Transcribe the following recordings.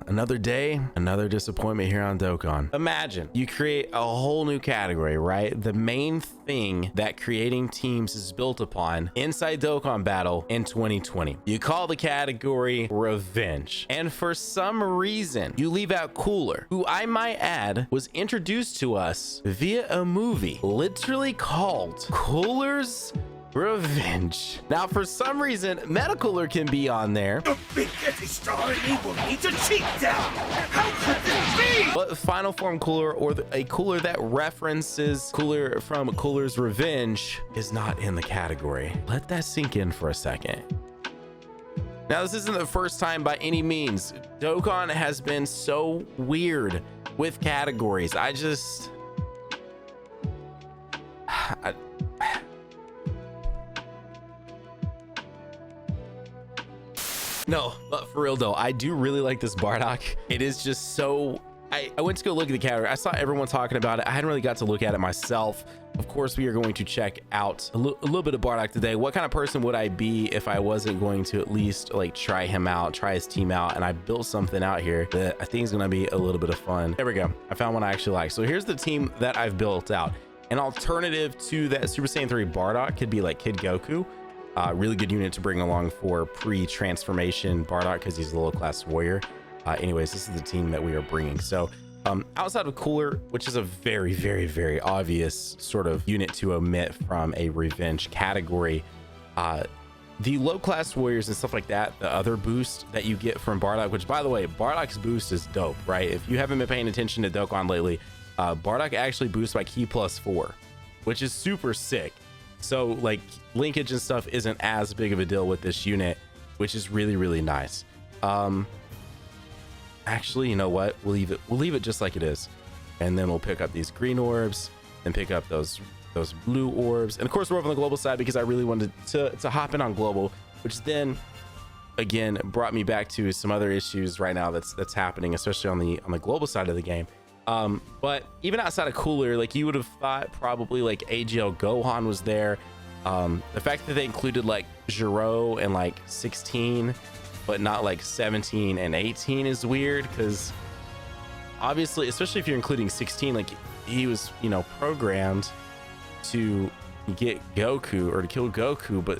Another day, another disappointment here on Dokkan. Imagine you create a whole new category, right? The main thing that creating teams is built upon inside Dokkan Battle in 2020. You call the category Revenge. And for some reason, you leave out Cooler, who I might add was introduced to us via a movie literally called Cooler's Revenge. Now, for some reason, Metacooler can be on there. The biggest star in evil needs a cheat down. How could this be? But Final Form Cooler, or a Cooler that references Cooler from Cooler's Revenge, is not in the category. Let that sink in for a second. Now, this isn't the first time by any means. Dokkan has been so weird with categories. No, but for real though, I do really like this Bardock. It is just so... I went to go look at the category. I saw everyone talking about it. I hadn't really got to look at it myself. Of course, we are going to check out a little bit of Bardock today. What kind of person would I be if I wasn't going to at least like try him out, try his team out? And I built something out here that I think is going to be a little bit of fun. There we go. I found one I actually like. So here's the team that I've built out. An alternative to that Super Saiyan 3 Bardock could be like Kid Goku. Really good unit to bring along for pre-transformation Bardock because he's a low class warrior. Anyways, this is the team that we are bringing. So outside of Cooler, which is a very, very, very obvious sort of unit to omit from a revenge category, the low class warriors and stuff like that, the other boost that you get from Bardock, which by the way, Bardock's boost is dope, right? If you haven't been paying attention to Dokkan lately, Bardock actually boosts by Ki +4, which is super sick. So like linkage and stuff isn't as big of a deal with this unit, which is really, really nice. Actually, you know what? We'll leave it just like it is. And then we'll pick up these green orbs and pick up those blue orbs. And of course, we're over on the global side because I really wanted to hop in on global, which then again brought me back to some other issues right now that's happening, especially on the global side of the game. But even outside of Cooler, like you would have thought probably like AGL Gohan was there. The fact that they included like Giro and like 16 but not like 17 and 18 is weird, because obviously, especially if you're including 16, like he was, you know, programmed to get Goku or to kill Goku, but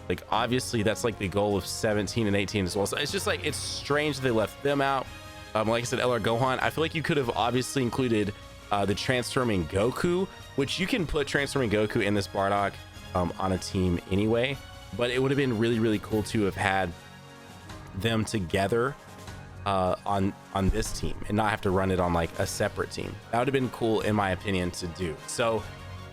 like obviously that's like the goal of 17 and 18 as well. So it's just like, it's strange that they left them out. Like I said, LR Gohan, I feel like you could have obviously included the Transforming Goku, which you can put Transforming Goku in this Bardock on a team anyway, but it would have been really, really cool to have had them together on this team and not have to run it on like a separate team. That would have been cool in my opinion to do. So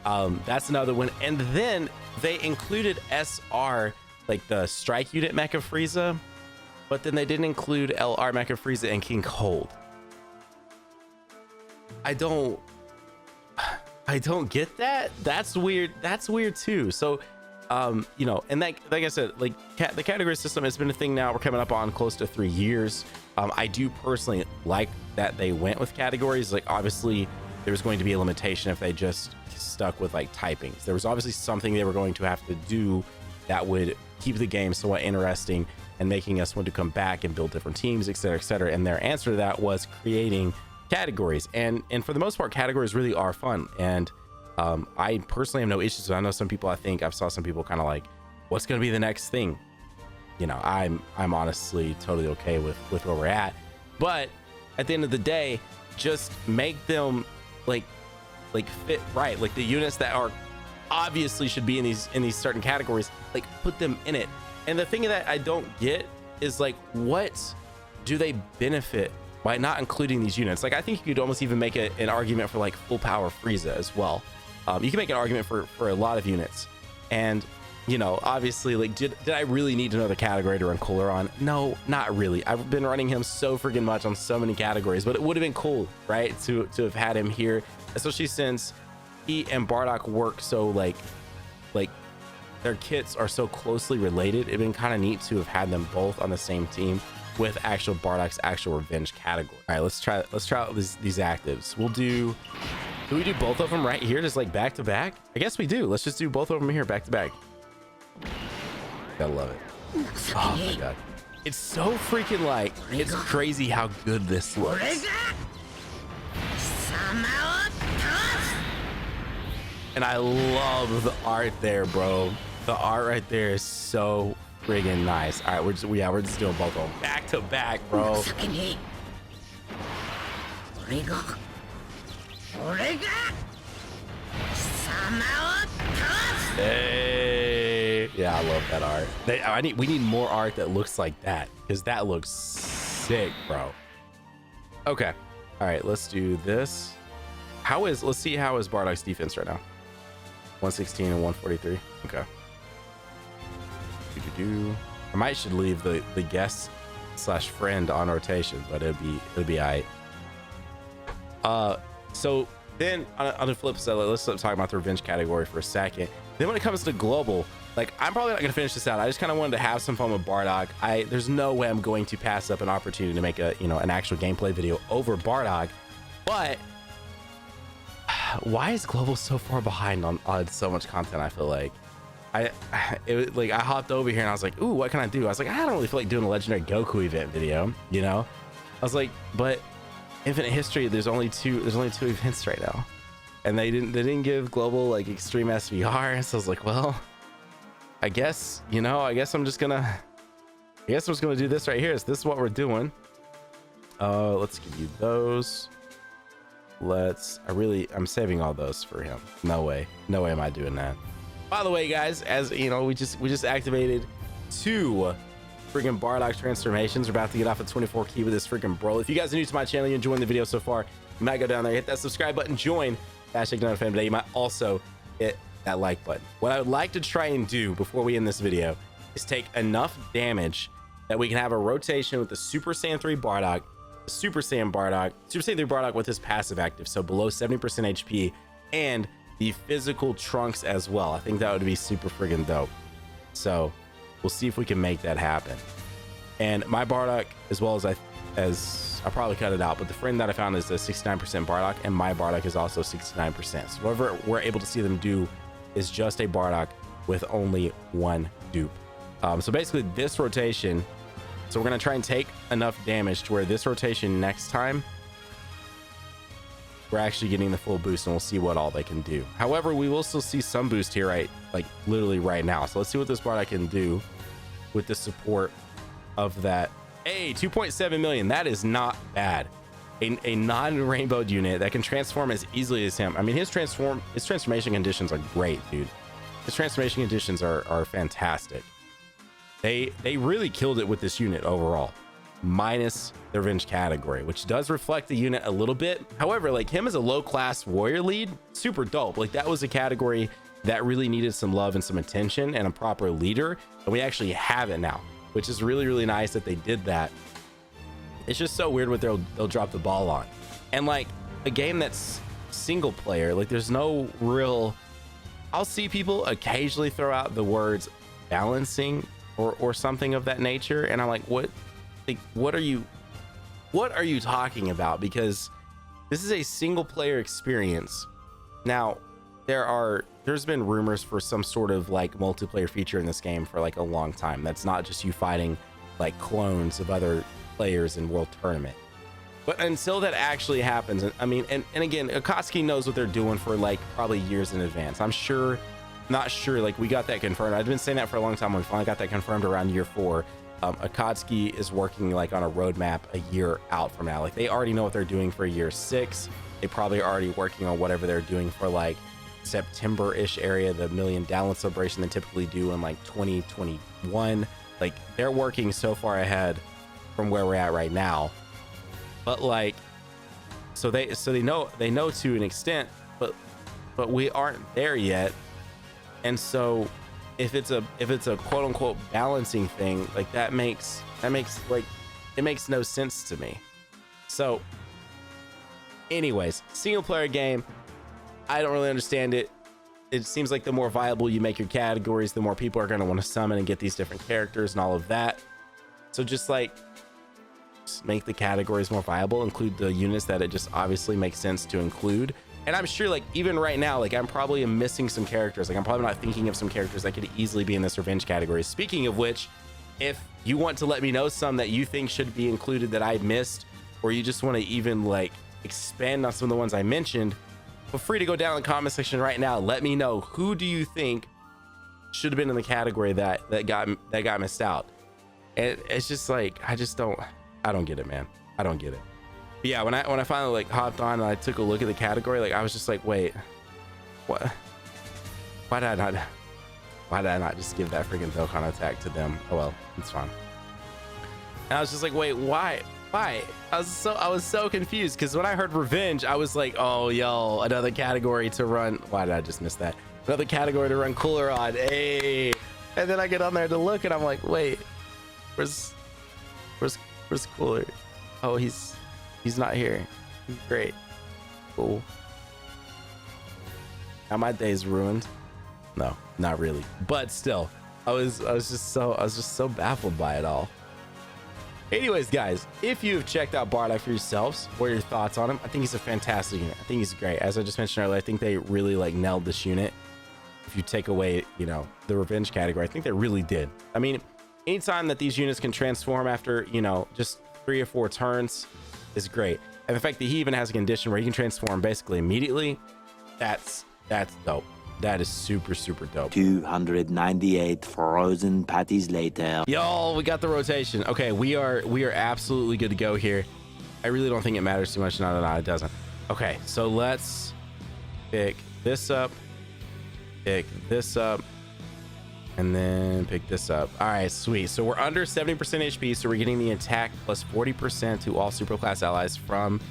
that's another one. And then they included SR, like the strike unit Mecha Frieza, but then they didn't include LR Mecha Frieza and King Cold. I don't get that. That's weird. That's weird too. So you know, and like I said, like the category system has been a thing now. We're coming up on close to 3 years. I do personally like that they went with categories. Like obviously there's going to be a limitation if they just stuck with like typings. There was obviously something they were going to have to do that would keep the game somewhat interesting and making us want to come back and build different teams, etc., etc. And their answer to that was creating categories. And for the most part, categories really are fun. And I personally have no issues with it. I know some people, I've saw some people kind of like, what's going to be the next thing? You know, I'm honestly totally okay with where we're at. But at the end of the day, just make them like fit right. Like the units that are obviously should be in these certain categories, like put them in it. And the thing that I don't get is like, what do they benefit by not including these units? Like I think you could almost even make an argument for like full power Frieza as well. You can make an argument for a lot of units. And you know, obviously, like did I really need another category to run Cooler on? No, not really. I've been running him so freaking much on so many categories, but it would have been cool, right, to have had him here, especially since he and Bardock work so like their kits are so closely related. It'd been kind of neat to have had them both on the same team with actual Bardock's actual revenge category. All right, let's try out these actives. Do we do both of them right here, just like back to back? I guess we do. Let's just do both of them here back to back. Gotta love it. Oh my god. It's so freaking like, it's crazy how good this looks. And I love the art there, bro. The art right there is so friggin' nice. All right, we're just doing both of them back to back, bro. Hey, yeah, I love that art. We need more art that looks like that, because that looks sick, bro. Okay, all right, let's do this. Let's see how is Bardock's defense right now. 116 and 143. Okay. I might should leave the guest / friend on rotation, but it'll be alright. So then on the flip side, let's talk about the revenge category for a second. Then when it comes to global, like, I'm probably not gonna finish this out. I just kind of wanted to have some fun with Bardock. There's no way I'm going to pass up an opportunity to make an actual gameplay video over Bardock. But why is global so far behind on so much content? I feel like I hopped over here and I was like, ooh, what can I do? I was like, I don't really feel like doing a legendary Goku event video, you know? I was like, but Infinite History, there's only two events right now, and they didn't give global like extreme SVR. So I was like, well, I guess I'm just gonna do this right here. So this is what we're doing. Let's give you those. I'm saving all those for him. No way am I doing that. By the way, guys, as you know, we just activated 2 freaking Bardock transformations. We're about to get off at 24 key with this freaking bro. If you guys are new to my channel, you're enjoying the video so far, you might go down there, hit that subscribe button, join #NanoFam today. You might also hit that like button. What I would like to try and do before we end this video is take enough damage that we can have a rotation with the Super Saiyan 3 Bardock, Super Saiyan 3 Bardock with his passive active, so below 70% HP, and the physical Trunks as well. I think that would be super friggin' dope. So we'll see if we can make that happen. And my Bardock, as well as I probably cut it out, but the friend that I found is a 69% Bardock, and my Bardock is also 69%. So whatever we're able to see them do is just a Bardock with only 1 dupe. So basically this rotation, so we're gonna try and take enough damage to where this rotation next time we're actually getting the full boost, and we'll see what all they can do. However, we will still see some boost here, right? Like literally right now. So let's see what this Bardock can do with the support of that. Hey, 2.7 million. That is not bad. A non-rainbowed unit that can transform as easily as him. I mean, his transformation conditions are great, dude. His transformation conditions are fantastic. They really killed it with this unit overall, minus the revenge category, which does reflect the unit a little bit. However, like, him as a low class warrior lead, super dope. Like, that was a category that really needed some love and some attention and a proper leader, and we actually have it now, which is really, really nice that they did that. It's just so weird what they'll drop the ball on. And like a game that's single player, like, there's no real, I'll see people occasionally throw out the words balancing or something of that nature, and I'm like, what are you talking about? Because this is a single player experience. Now there's been rumors for some sort of like multiplayer feature in this game for like a long time. That's not just you fighting like clones of other players in World Tournament. But until that actually happens, I mean, and again, Akatsuki knows what they're doing for like probably years in advance. Not sure, like, we got that confirmed. I've been saying that for a long time. We finally got that confirmed around year 4. Akatsuki is working like on a roadmap a year out from now. Like, they already know what they're doing for year 6. They probably are already working on whatever they're doing for like September-ish area, the million download celebration they typically do in like 2021. Like, they're working so far ahead from where we're at right now. But like, so they know to an extent, but we aren't there yet. And so if it's a quote unquote balancing thing, like, that makes like, it makes no sense to me. So anyways, single player game, I don't really understand it. It seems like the more viable you make your categories, the more people are going to want to summon and get these different characters and all of that. So just make the categories more viable, include the units that it just obviously makes sense to include. And I'm sure, like, even right now, like, I'm probably missing some characters. Like, I'm probably not thinking of some characters that could easily be in this revenge category. Speaking of which, if you want to let me know some that you think should be included that I missed, or you just want to even like expand on some of the ones I mentioned, feel free to go down in the comment section right now. Let me know, who do you think should have been in the category that got missed out. And it's just like, I don't get it, man. I don't get it. But yeah, when I finally like hopped on and I took a look at the category, like I was just like, wait, what? Why did I not just give that freaking Dokkan attack to them? Oh well, it's fine. And I was just like, wait, why? I was so confused, because when I heard revenge, I was like, oh yo, another category to run. Why did I just miss that? Another category to run Cooler on. Hey, and then I get on there to look, and I'm like, wait, where's Cooler? Oh, he's not here. Great, cool. Now my day's ruined. No, not really, but still, I was just so baffled by it all. Anyways, guys, if you've checked out Bardock for yourselves, what are your thoughts on him? I think he's a fantastic unit. I think he's great. As I just mentioned earlier, I think they really like nailed this unit. If you take away, you know, the revenge category, I think they really did. I mean, anytime that these units can transform after, you know, just 3 or 4 turns is great. And the fact that he even has a condition where he can transform basically immediately, that's dope. That is super dope. 298 frozen patties later. Yo, we got the rotation. Okay, we are absolutely good to go here. I really don't think it matters too much. No, it doesn't. Okay, so let's pick this up, and then pick this up. All right, sweet. So we're under 70% HP, so we're getting the attack plus 40% to all super class allies from,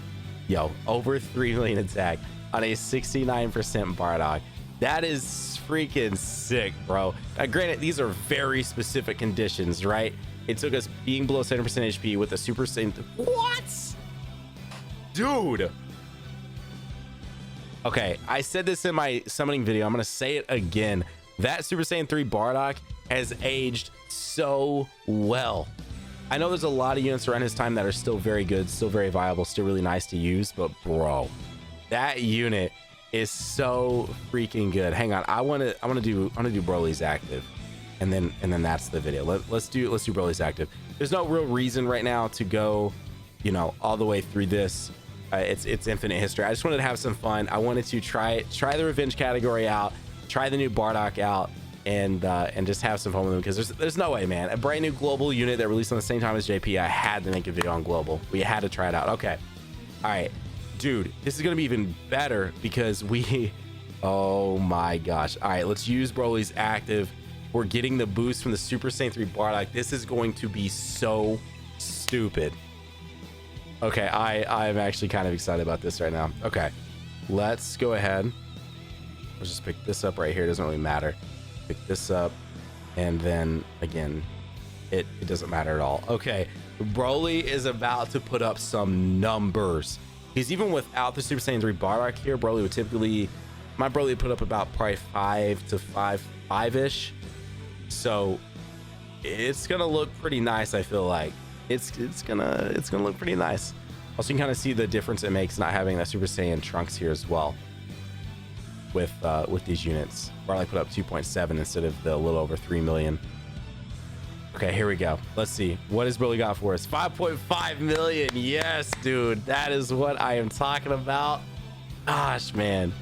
yo, over 3 million attack on a 69% Bardock. That is freaking sick, bro. Now, granted, these are very specific conditions, right? It took us being below 70% HP with a Super Saiyan. What? Dude. Okay, I said this in my summoning video. I'm going to say it again. That Super Saiyan 3 Bardock has aged so well. I know there's a lot of units around his time that are still very good, still very viable, still really nice to use, but bro, that unit is so freaking good. Hang on, I want to do Broly's active, and then that's the video. Let's do Broly's active. There's no real reason right now to go, you know, all the way through this. It's infinite history. I just wanted to have some fun. I wanted to try the revenge category out, try the new Bardock out, and just have some fun with them, because there's no way, man. A brand new global unit that released on the same time as JP. I had to make a video on global. We had to try it out. Okay, all right. Dude, this is gonna be even better because oh my gosh. All right, let's use Broly's active. We're getting the boost from the Super Saiyan 3 Bardock. This is going to be so stupid. Okay, I'm actually kind of excited about this right now. Okay, let's go ahead. Let's just pick this up right here. It doesn't really matter. Pick this up, and then again, it doesn't matter at all. Okay, Broly is about to put up some numbers. Because even without the Super Saiyan 3 Bardock here, Broly would typically, my Broly would put up about probably 5 to 5-ish. So it's gonna look pretty nice. I feel like it's gonna look pretty nice. Also, you can kind of see the difference it makes not having that Super Saiyan Trunks here as well. With these units, Bardock put up 2.7 instead of the little over 3 million. Okay, here we go. Let's see. What has Broly got for us? 5.5 million. Yes, dude. That is what I am talking about. Gosh, man.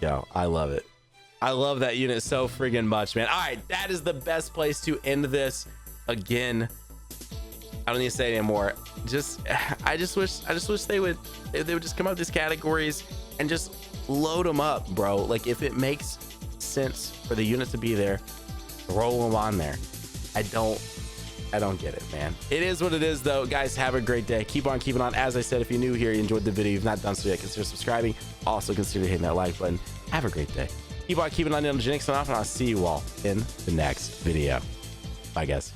Yo, I love it. I love that unit so friggin' much, man. All right, that is the best place to end this. Again, I don't need to say anymore. I just wish they would just come up with these categories and just load them up, bro. Like, if it makes sense for the units to be there, roll them on there. I don't get it, man. It is what it is, though. Guys, have a great day. Keep on keeping on. As I said, if you're new here, you enjoyed the video, you've not done so yet, consider subscribing. Also consider hitting that like button. Have a great day. Keep on keeping on Nanogenix and off, and I'll see you all in the next video. Bye, guys.